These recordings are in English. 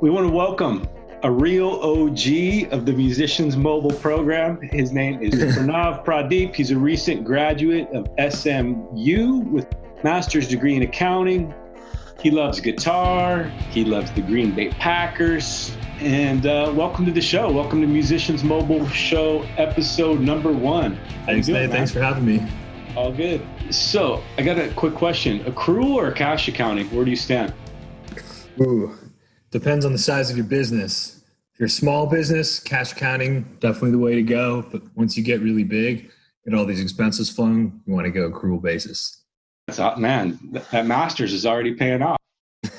We want to welcome a real OG of the Musicians Mobile program. His name is Pranav Pradeep. He's a recent graduate of SMU with master's degree in accounting. He loves guitar. He loves the Green Bay Packers. And welcome to the show. Welcome to Musicians Mobile Show, episode number 1. Thanks, Nate. Thanks for having me. All good. So I got a quick question. Accrual or cash accounting? Where do you stand? Ooh, depends on the size of your business. If you're a small business, cash accounting, definitely the way to go. But once you get really big, get all these expenses flowing, you want to go accrual basis. Man, that master's is already paying off.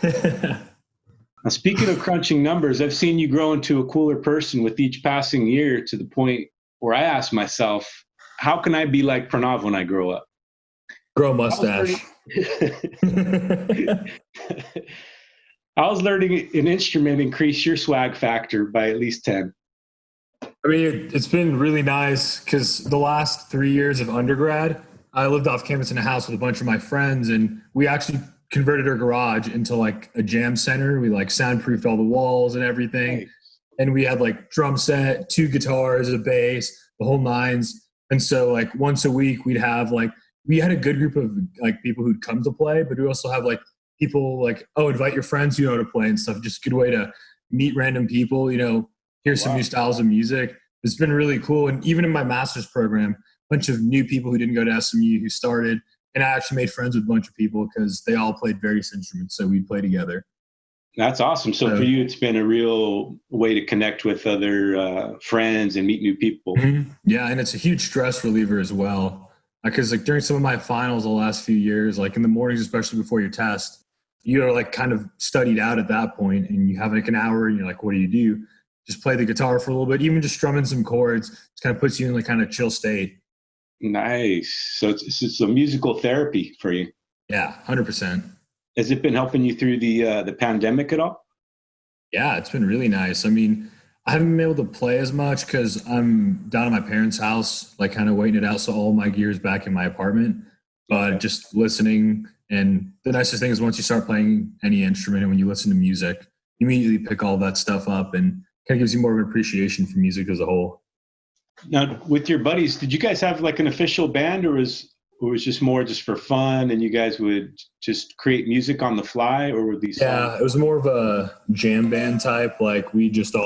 Now, speaking of crunching numbers, I've seen you grow into a cooler person with each passing year to the point where I ask myself, how can I be like Pranav when I grow up? Grow a mustache. I was learning an instrument increase your swag factor by at least 10. I mean, it's been really nice because the last 3 years of undergrad, I lived off campus in a house with a bunch of my friends, and we actually converted our garage into like a jam center. We like soundproofed all the walls and everything. Nice. And we had like drum set, 2 guitars, a bass, the whole nines. And so like once a week we'd have like, we had a good group of like people who'd come to play, but we also have like people like, oh, invite your friends who know to play and stuff. Just a good way to meet random people, hear some new styles of music. It's been really cool. And even in my master's program, a bunch of new people who didn't go to SMU who started, and I actually made friends with a bunch of people because they all played various instruments. So we'd play together. That's awesome. So for you, it's been a real way to connect with other friends and meet new people. Mm-hmm. Yeah. And it's a huge stress reliever as well. Because like during some of my finals the last few years, like in the mornings, especially before your test, you're like kind of studied out at that point and you have like an hour and you're like, what do you do? Just play the guitar for a little bit, even just strumming some chords. It kind of puts you in like kind of chill state. Nice. So it's a musical therapy for you. Yeah, 100%. Has it been helping you through the pandemic at all? Yeah, it's been really nice. I mean, I haven't been able to play as much because I'm down at my parents' house, like kind of waiting it out. So all my gear is back in my apartment, but just listening. And the nicest thing is once you start playing any instrument and when you listen to music, you immediately pick all that stuff up and kind of gives you more of an appreciation for music as a whole. Now, with your buddies, did you guys have like an official band or was just more just for fun and you guys would just create music on the fly, or were these songs? Yeah, it was more of a jam band type. Like we just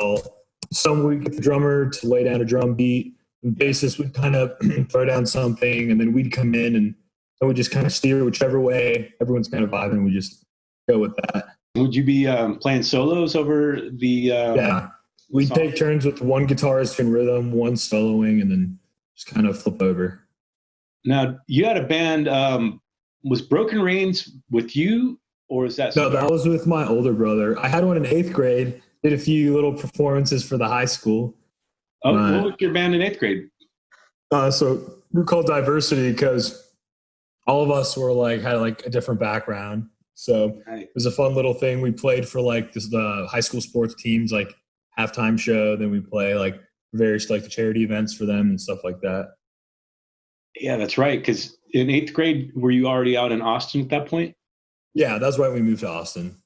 some we'd get the drummer to lay down a drum beat, and bassist would kind of throw down something, and then we'd come in and we'd just kind of steer whichever way everyone's kind of vibing. We just go with that. Would you be playing solos over the yeah. We'd take turns with one guitarist in rhythm, one soloing, and then just kind of flip over. Now, you had a band, was Broken Reins with you, or is that? No, that was with my older brother. I had one in 8th grade, did a few little performances for the high school. Oh, what was your band in 8th grade? So we're called Diversity because all of us had like a different background. So It was a fun little thing. We played for like the high school sports teams, like halftime show. Then we play like various like the charity events for them and stuff like that. Yeah, that's right. Because in 8th grade, were you already out in Austin at that point? Yeah, that's why we moved to Austin.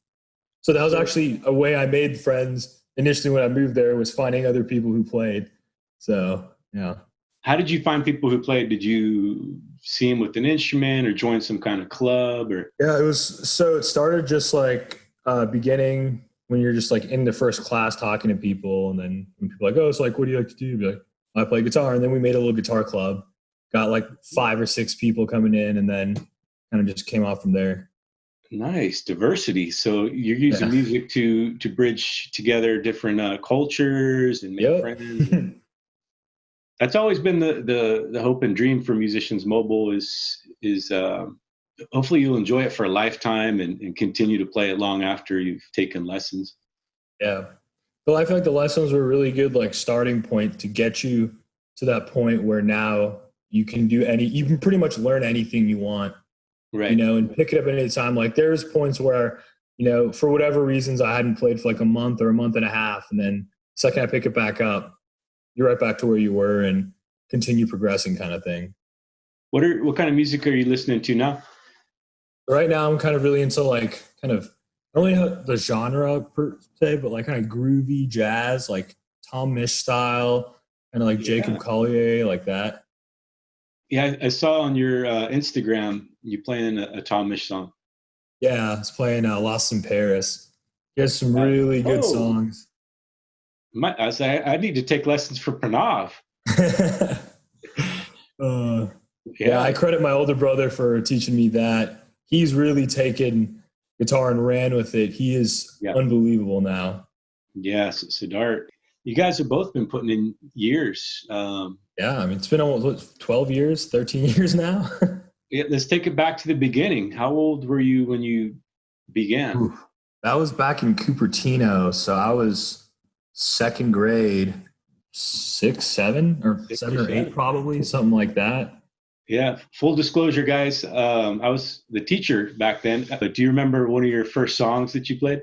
So that was actually a way I made friends initially when I moved there, was finding other people who played. So, yeah. How did you find people who played? Did you see them with an instrument or join some kind of club? Or Yeah, it started just like beginning when you're just like in the first class talking to people. And then when people are like, oh, it's like, what do you like to do? You'd be like, I play guitar. And then we made a little guitar club. Got like 5 or 6 people coming in and then kind of just came off from there. Nice diversity. So you're using music to bridge together different cultures and make friends. That's always been the hope and dream for Musicians Mobile is hopefully you'll enjoy it for a lifetime and continue to play it long after you've taken lessons. Yeah. Well, I feel like the lessons were a really good like starting point to get you to that point where now you can pretty much learn anything you want, right? And pick it up at any time. Like there's points where, for whatever reasons I hadn't played for like a month or a month and a half. And then the second I pick it back up, you're right back to where you were and continue progressing kind of thing. What kind of music are you listening to now? Right now I'm kind of really into like I only the genre per se, but like kind of groovy jazz, like Tom Misch style, kind of like Jacob Yeah. Collier, like that. Yeah, I saw on your Instagram you playing a Tom Misch song. Yeah, I was playing Lost in Paris. He has some really good Oh, songs. I need to take lessons from Pranav. uh, yeah, I Yeah, credit my older brother for teaching me that. He's really taken guitar and ran with it. He is yeah, unbelievable now. yes, Sidart. You guys have both been putting in years. Yeah, I mean, it's been almost what, 12 years, 13 years now. Yeah, let's take it back to the beginning. How old were you when you began? Oof. That was back in Cupertino. So I was second grade, six, seven, or Six or seven or eight, seven? probably, something like that. Yeah, full disclosure, guys. I was the teacher back then. But do you remember one of your first songs that you played?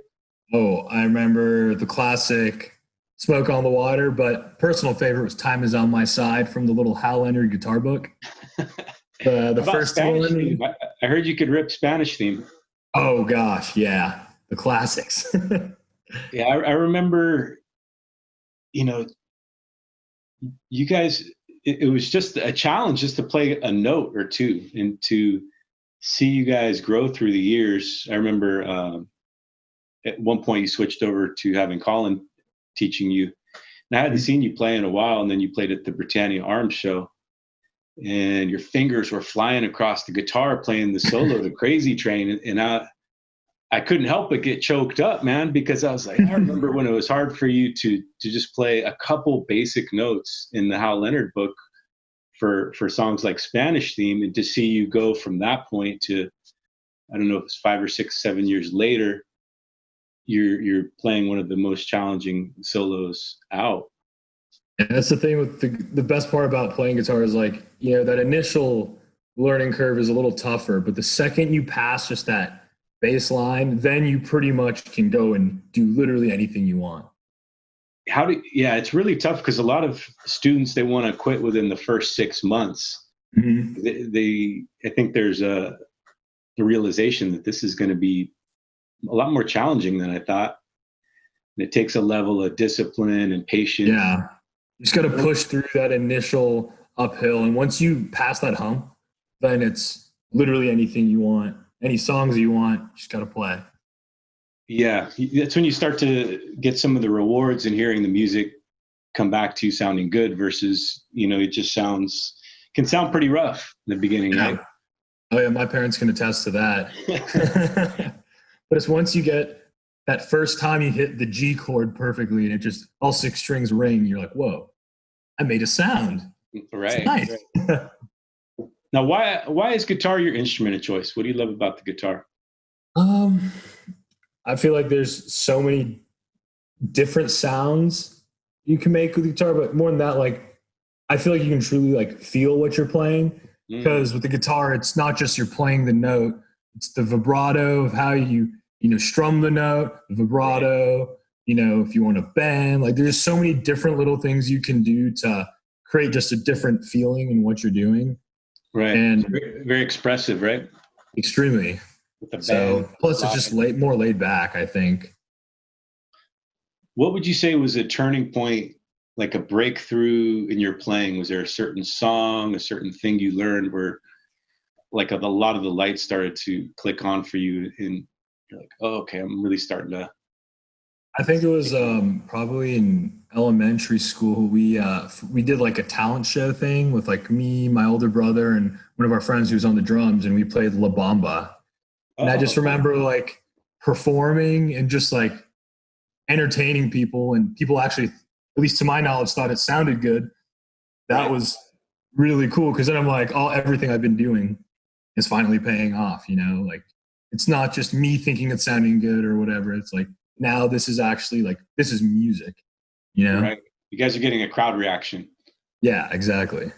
Oh, I remember the classic Smoke on the Water, but personal favorite was Time is on My Side from the little Hal Leonard guitar book. How The about first Spanish theme? one. I heard you could rip Spanish theme. Oh gosh, yeah, the classics. Yeah, I remember. You know, you guys. It was just a challenge just to play a note or two, and to see you guys grow through the years. I remember at one point you switched over to having Colin teaching you. And I hadn't seen you play in a while, and then you played at the Britannia Arms show, and your fingers were flying across the guitar playing the solo, the Crazy Train, and I couldn't help but get choked up, man, because I was like, I remember when it was hard for you to just play a couple basic notes in the Hal Leonard book for songs like Spanish Theme, and to see you go from that point to, I don't know if it's 5 or 6, 7 years later, you're playing one of the most challenging solos out. And that's the thing with the best part about playing guitar is like, that initial learning curve is a little tougher, but the second you pass just that bass line, then you pretty much can go and do literally anything you want. Yeah, it's really tough because a lot of students, they want to quit within the first 6 months. Mm-hmm. I think there's the realization that this is going to be a lot more challenging than I thought. And it takes a level of discipline and patience. Yeah. You just got to push through that initial uphill. And once you pass that hump, then it's literally anything you want, any songs you want, you just got to play. Yeah. That's when you start to get some of the rewards and hearing the music come back to you sounding good versus, it just can sound pretty rough in the beginning. Yeah. Right? Oh yeah. My parents can attest to that. But it's once you get that first time you hit the G chord perfectly and it just all six strings ring, you're like, whoa, I made a sound. Right. It's nice. Right. Now, why is guitar your instrument of choice? What do you love about the guitar? I feel like there's so many different sounds you can make with the guitar, but more than that, like I feel like you can truly like feel what you're playing, because with the guitar, it's not just you're playing the note, it's the vibrato of how you strum the note, the vibrato, if you want to bend, like there's so many different little things you can do to create just a different feeling in what you're doing. Right. And very, very expressive, right? Extremely. So plus it's just more laid back, I think. What would you say was a turning point, like a breakthrough in your playing? Was there a certain song, a certain thing you learned where like a lot of the lights started to click on for you and you're like, oh, okay, I'm really starting to. I think it was probably in elementary school. We did like a talent show thing with like me, my older brother, and one of our friends who was on the drums, and we played La Bamba. And I just remember like performing and just like entertaining people, and people actually, at least to my knowledge, thought it sounded good. That was really cool, because then I'm like, everything I've been doing is finally paying off. Like it's not just me thinking it's sounding good or whatever. It's like, now this is actually like, this is music, Right. You guys are getting a crowd reaction. Yeah, exactly.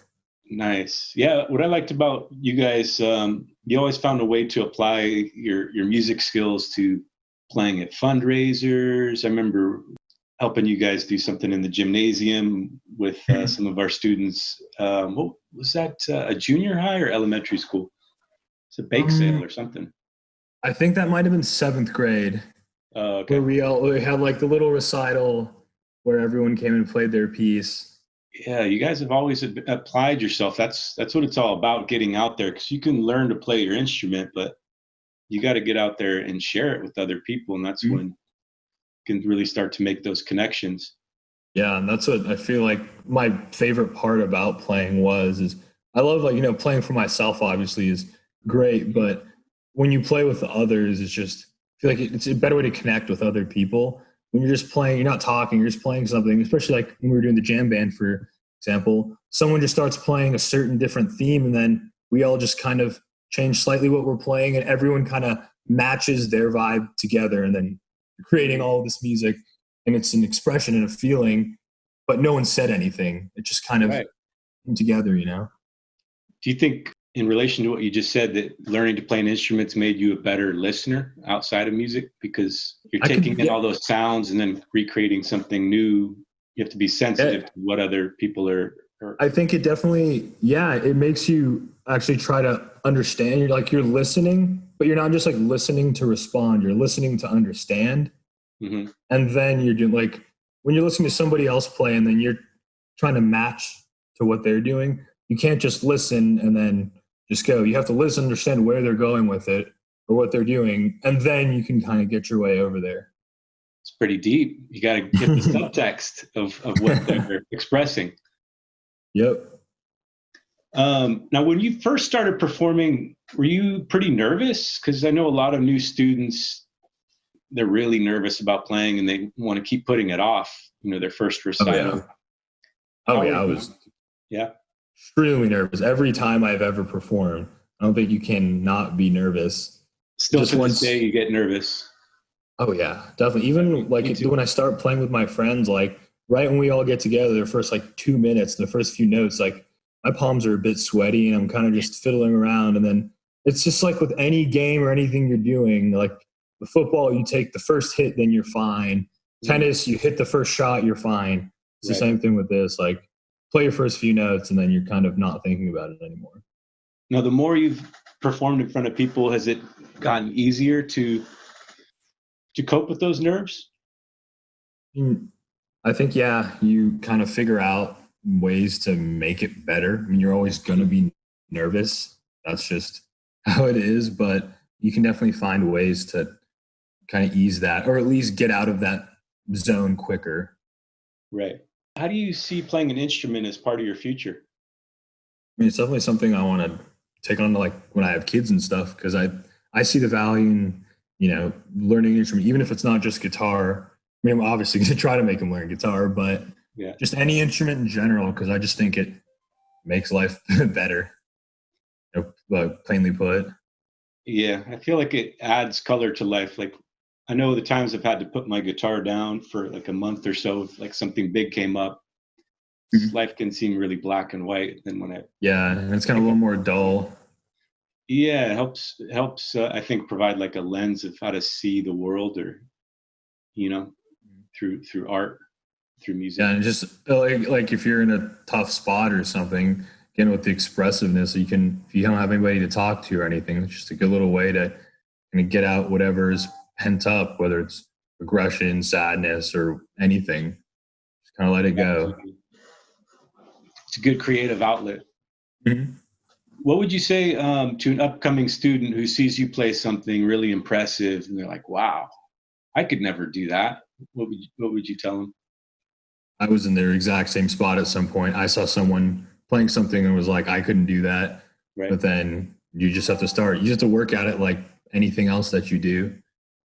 Nice. Yeah. What I liked about you guys, you always found a way to apply your music skills to playing at fundraisers. I remember helping you guys do something in the gymnasium with some of our students. What was that? A junior high or elementary school? It's a bake sale or something. I think that might have been seventh grade. where Okay. we had like the little recital where everyone came and played their piece. Yeah, you guys have always applied yourself. That's what it's all about, getting out there, because you can learn to play your instrument, but you got to get out there and share it with other people, and that's when you can really start to make those connections. Yeah, and that's what I feel like my favorite part about playing is I love like, playing for myself obviously is great, but when you play with others, it's just I feel like it's a better way to connect with other people. When you're just playing, you're not talking, you're just playing something, especially like when we were doing the jam band, for example, someone just starts playing a certain different theme and then we all just kind of change slightly what we're playing and everyone kind of matches their vibe together and then creating all of this music, and it's an expression and a feeling, but no one said anything. It just kind of Right. came together. Do you think, in relation to what you just said, that learning to play an instrument's made you a better listener outside of music, because you're taking in Yeah, all those sounds and then recreating something new? You have to be yeah, sensitive to what other people are. I think it definitely, yeah, it makes you actually try to understand. You're listening, but you're not just like listening to respond. You're listening to understand. Mhm. And then you're doing like when you're listening to somebody else play and then you're trying to match to what they're doing, you can't just listen and then just go. You have to listen, understand where they're going with it or what they're doing, and then you can kind of get your way over there. It's pretty deep. You got to get the subtext of what they're expressing. Yep. Now, when you first started performing, were you pretty nervous? Because I know a lot of new students, they're really nervous about playing and they want to keep putting it off, their first Oh yeah. recital. Oh How yeah. are I you? was Yeah. extremely nervous every time I've ever performed. I don't think you can not be nervous. Still Just to this day, once. you get nervous. Oh yeah, definitely. Even Me like too. when I start playing with my friends, like right when we all get together, the first like 2 minutes, the first few notes, like my palms are a bit sweaty and I'm kind of just fiddling around. And then it's just like with any game or anything you're doing, like the football, you take the first hit, then you're fine. Mhm. Tennis, you hit the first shot, you're fine. It's the Right. same thing with this. Like play your first few notes and then you're kind of not thinking about it anymore. Now, the more you've performed in front of people, has it gotten easier to cope with those nerves? Mm, I think, yeah, you kind of figure out ways to make it better. I mean, you're always going to be nervous. That's just how it is. But you can definitely find ways to kind of ease that or at least get out of that zone quicker. Right. How do you see playing an instrument as part of your future? I mean, it's definitely something I want to take on to like when I have kids and stuff because I see the value in, learning an instrument, even if it's not just guitar. I mean, I'm obviously going to try to make them learn guitar, but Yeah. just any instrument in general because I just think it makes life better. Plainly put. Yeah. I feel like it adds color to life. Like, I know the times I've had to put my guitar down for like a month or so, if like something big came up. Mhm. Life can seem really black and white. Then when I Yeah, and it's kind of a pick little up, more dull. yeah, it helps. I think provide like a lens of how to see the world, or you know, through art, through music. Yeah, and just like if you're in a tough spot or something, again with the expressiveness, you can if you don't have anybody to talk to or anything, it's just a good little way to kind of get out whatever is pent up, whether it's aggression, sadness, or anything. Just kind of let it go. Absolutely. It's a good creative outlet. Mhm. What would you say to an upcoming student who sees you play something really impressive and they're like, "Wow, I could never do that"? What would you tell them? I was in their exact same spot at some point. I saw someone playing something and was like, I couldn't do that. Right. But then you just have to start. You just have to work at it like anything else that you do.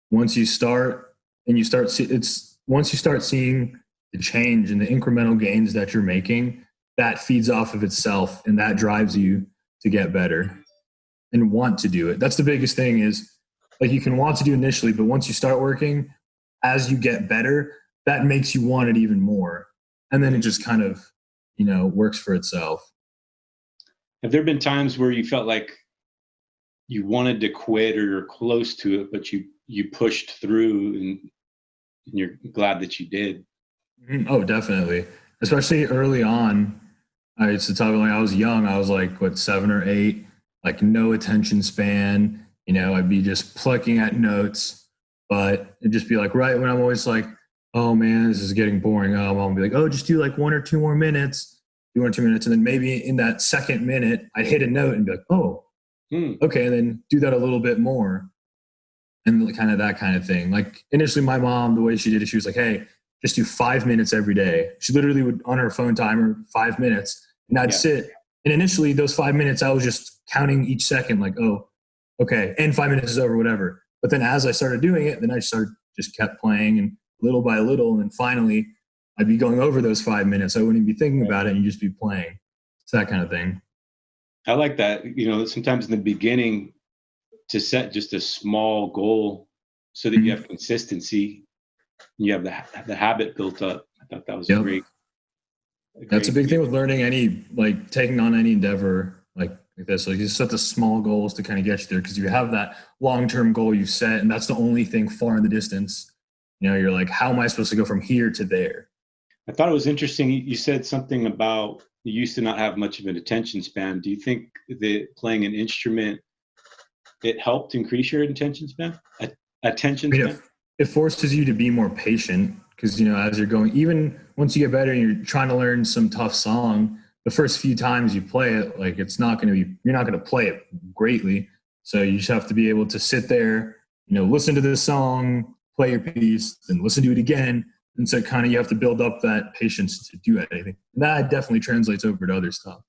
Once you start and you start, it's once you start seeing the change and the incremental gains that you're making, that feeds off of itself and that drives you to get better and want to do it. That's the biggest thing is like you can want to do initially, but once you start working, as you get better, that makes you want it even more. And then it just kind of, works for itself. Have there been times where you felt like you wanted to quit or you're close to it, but you pushed through, and you're glad that you did? Mhm. Oh, definitely. Especially early on. I used to talk like I was young. I was like, what, 7 or 8, like no attention span. I'd be just plucking at notes But it'd just be like right when I'm always like, oh man, this is getting boring. I'll be like, oh, just do like 1 or 2 more minutes, do 1 or 2 minutes. And then maybe in that second minute, I'd hit a note and be like, oh, okay. And then do that a little bit more. And kind of that kind of thing. Like initially my mom, the way she did it, she was like, hey, just do 5 minutes every day. She literally would on her phone timer 5 minutes and I'd sit. And initially those 5 minutes, I was just counting each second like, oh, okay. And 5 minutes is over, whatever. But then as I started doing it, then I just kept playing and little by little. And then finally I'd be going over those 5 minutes. I wouldn't be thinking about it and you'd just be playing. It's that kind of thing. I like that. Sometimes in the beginning to set just a small goal so that you have consistency, you have the habit built up. I thought that was great. That's a big thing with learning taking on any endeavor like this. Like you set the small goals to kind of get you there because you have that long-term goal you set, and that's the only thing far in the distance. You're like, how am I supposed to go from here to there? I thought it was interesting. You said something about you used to not have much of an attention span. Do you think that playing an instrument, it helped increase your attention span? It forces you to be more patient because, as you're going, even once you get better and you're trying to learn some tough song, the first few times you play it, like you're not going to play it greatly. So you just have to be able to sit there, listen to this song, play your piece, then listen to it again. And so kind of you have to build up that patience to do anything. And that definitely translates over to other stuff.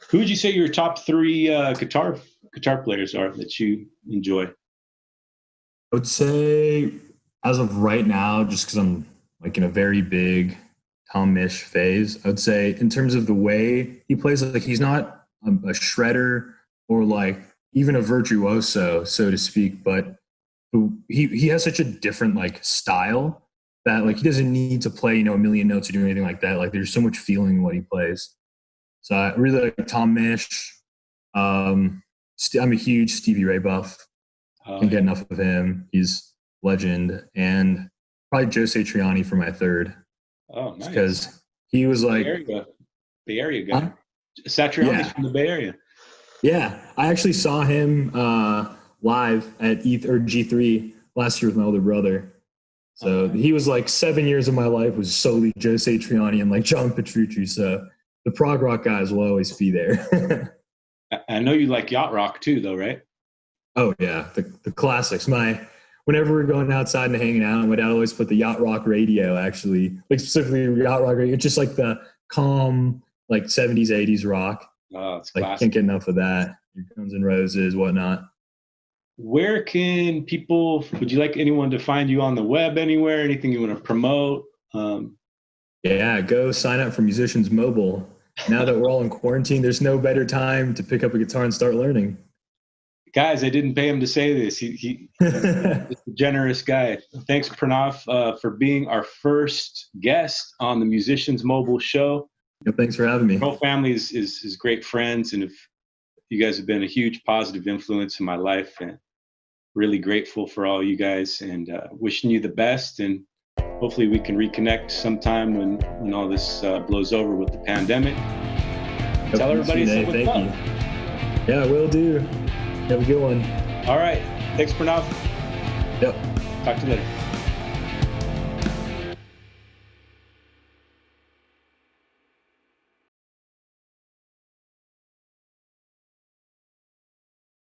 Who would you say your top 3 guitar players are that you enjoy? I would say as of right now, just because I'm like in a very big Tom Misch phase, I would say in terms of the way he plays, like he's not a shredder or like even a virtuoso, so to speak, but he has such a different like style that like he doesn't need to play, a million notes or do anything like that. Like there's so much feeling in what he plays. So I really like Tom Misch. I'm a huge Stevie Ray buff. Can't get enough of him. He's legend. And probably Joe Satriani for my third. Oh, nice. Because he was like Bay Area guy. Satriani's from the Bay Area. Yeah, I actually saw him live at G3 last year with my older brother. So he was like 7 years of my life was solely Joe Satriani and like John Petrucci. So the prog rock guys will always be there. I know you like yacht rock too, though, right? Oh yeah, the classics. Whenever we're going outside and hanging out, my dad always put the yacht rock radio. Actually, like specifically yacht rock radio. It's just like the calm, like 70s, 80s rock. Oh, it's like classic. Can't get enough of that. Your Guns N' Roses, whatnot. Where can people? Would you like anyone to find you on the web anywhere? Anything you want to promote? Yeah, go sign up for Musicians Mobile. Now that we're all in quarantine, there's no better time to pick up a guitar and start learning. Guys, I didn't pay him to say this. He's a generous guy. Thanks, Pranav, for being our first guest on the Musicians Mobile show. Yeah, thanks for having me. My whole family is great friends, and if you guys have been a huge positive influence in my life, and really grateful for all you guys, and wishing you the best. And hopefully we can reconnect sometime when all this blows over with the pandemic. Tell everybody thank you. Yeah, will do. Have a good one. All right. Thanks, Pranav. Yep. Talk to you later.